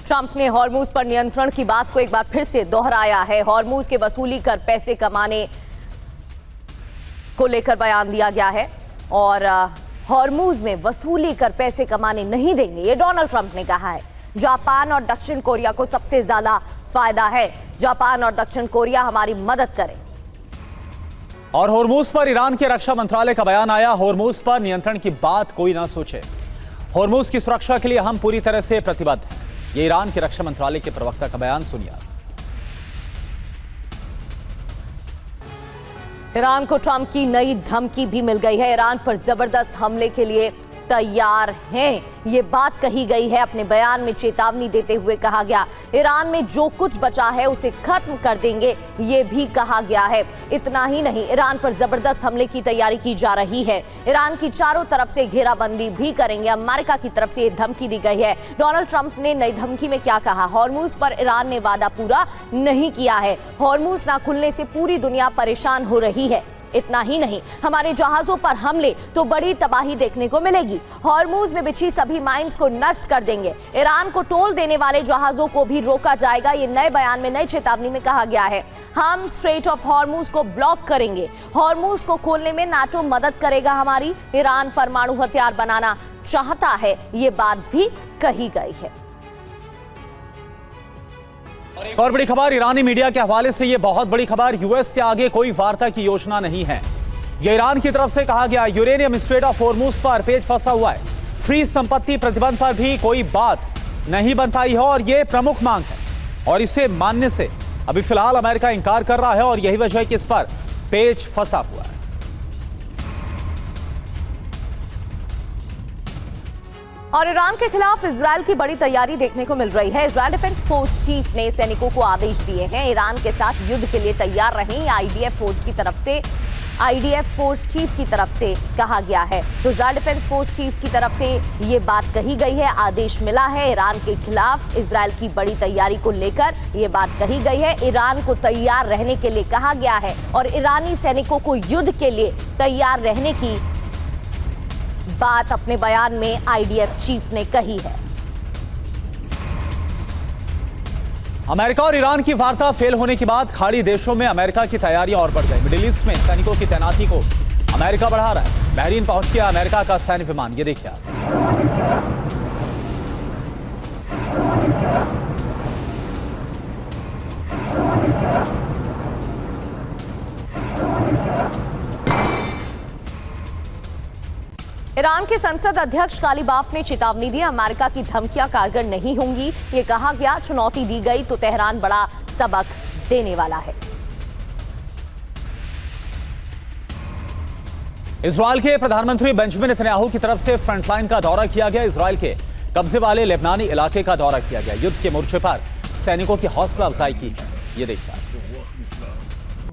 Trump ने Hormuz पर नियंत्रण की बात को एक बार फिर से दोहराया है। हॉर्मूज के वसूली कर पैसे कमाने को लेकर बयान दिया गया है और हॉर्मूज में वसूली कर पैसे कमाने नहीं देंगे, ये डोनाल्ड ट्रंप ने कहा है। जापान और दक्षिण कोरिया को सबसे ज्यादा फायदा है। जापान और दक्षिण कोरिया हमारी मदद करें। और हॉर्मूज पर ईरान के रक्षा मंत्रालय का बयान आया। हॉर्मूज पर नियंत्रण की बात कोई ना सोचे, हॉर्मूज की सुरक्षा के लिए हम पूरी तरह से प्रतिबद्ध हैं। ये ईरान के रक्षा मंत्रालय के प्रवक्ता का बयान सुनिए। ईरान को ट्रंप की नई धमकी भी मिल गई है। ईरान पर जबरदस्त हमले के लिए तैयार हैं, ये बात कही गई है। अपने बयान में चेतावनी देते हुए कहा गया, ईरान में जो कुछ बचा है उसे खत्म कर देंगे, ये भी कहा गया है। इतना ही नहीं, ईरान पर जबरदस्त हमले की तैयारी की जा रही है। ईरान की चारों तरफ से घेराबंदी भी करेंगे। अमेरिका की तरफ से ये धमकी दी गई है। डोनाल्ड ट्रंप ने नई धमकी में क्या कहा? हॉर्मूज पर ईरान ने वादा पूरा नहीं किया है। हॉर्मूज ना खुलने से पूरी दुनिया परेशान हो रही है। इतना ही नहीं, हमारे जहाजों पर हमले तो बड़ी तबाही देखने को मिलेगी। हॉर्मूज में बिछी सभी माइंस को नष्ट कर देंगे। ईरान को टोल देने वाले जहाजों को भी रोका जाएगा। ये नए बयान में, नई चेतावनी में कहा गया है। हम स्ट्रेट ऑफ हॉर्मूज को ब्लॉक करेंगे। हॉर्मूज को खोलने में नाटो मदद करेगा हमारी। ईरान परमाणु हथियार बनाना चाहता है, ये बात भी कही गई है। एक और बड़ी खबर ईरानी मीडिया के हवाले से, यह बहुत बड़ी खबर। यूएस से आगे कोई वार्ता की योजना नहीं है, यह ईरान की तरफ से कहा गया। यूरेनियम स्ट्रेट ऑफ हॉर्मूज पर पेच फंसा हुआ है। फ्री संपत्ति प्रतिबंध पर भी कोई बात नहीं बन पाई है और यह प्रमुख मांग है, और इसे मानने से अभी फिलहाल अमेरिका इंकार कर रहा है और यही वजह है कि इस पर पेच फंसा हुआ है। और ईरान के खिलाफ इजरायल की बड़ी तैयारी देखने को मिल रही है। इजरायल डिफेंस फोर्स चीफ ने सैनिकों को आदेश दिए हैं, ईरान के साथ युद्ध के लिए तैयार रहें। आईडीएफ फोर्स चीफ की तरफ से कहा गया है। तो इजरायल डिफेंस फोर्स चीफ की तरफ से ये बात कही गई है, आदेश मिला है। ईरान के खिलाफ इजरायल की बड़ी तैयारी को लेकर ये बात कही गई है। ईरान को तैयार रहने के लिए कहा गया है और ईरानी सैनिकों को युद्ध के लिए तैयार रहने की बात अपने बयान में आईडीएफ चीफ ने कही है। अमेरिका और ईरान की वार्ता फेल होने के बाद खाड़ी देशों में अमेरिका की तैयारियां और बढ़ गई। मिडिल ईस्ट में सैनिकों की तैनाती को अमेरिका बढ़ा रहा है। बहरीन पहुंच गया अमेरिका का सैन्य विमान, ये देखिए आप। ईरान के संसद अध्यक्ष कालीबाफ ने चेतावनी दी, अमेरिका की धमकियां कारगर नहीं होंगी। ये कहा गया, चुनौती दी गई तो तेहरान बड़ा सबक देने वाला है। इजरायल के प्रधानमंत्री बेंजामिन नेतन्याहू की तरफ से फ्रंटलाइन का दौरा किया गया। इजरायल के कब्जे वाले लेबनानी इलाके का दौरा किया गया। युद्ध के मोर्चे पर सैनिकों की हौसला अफजाई की है, ये देखिए।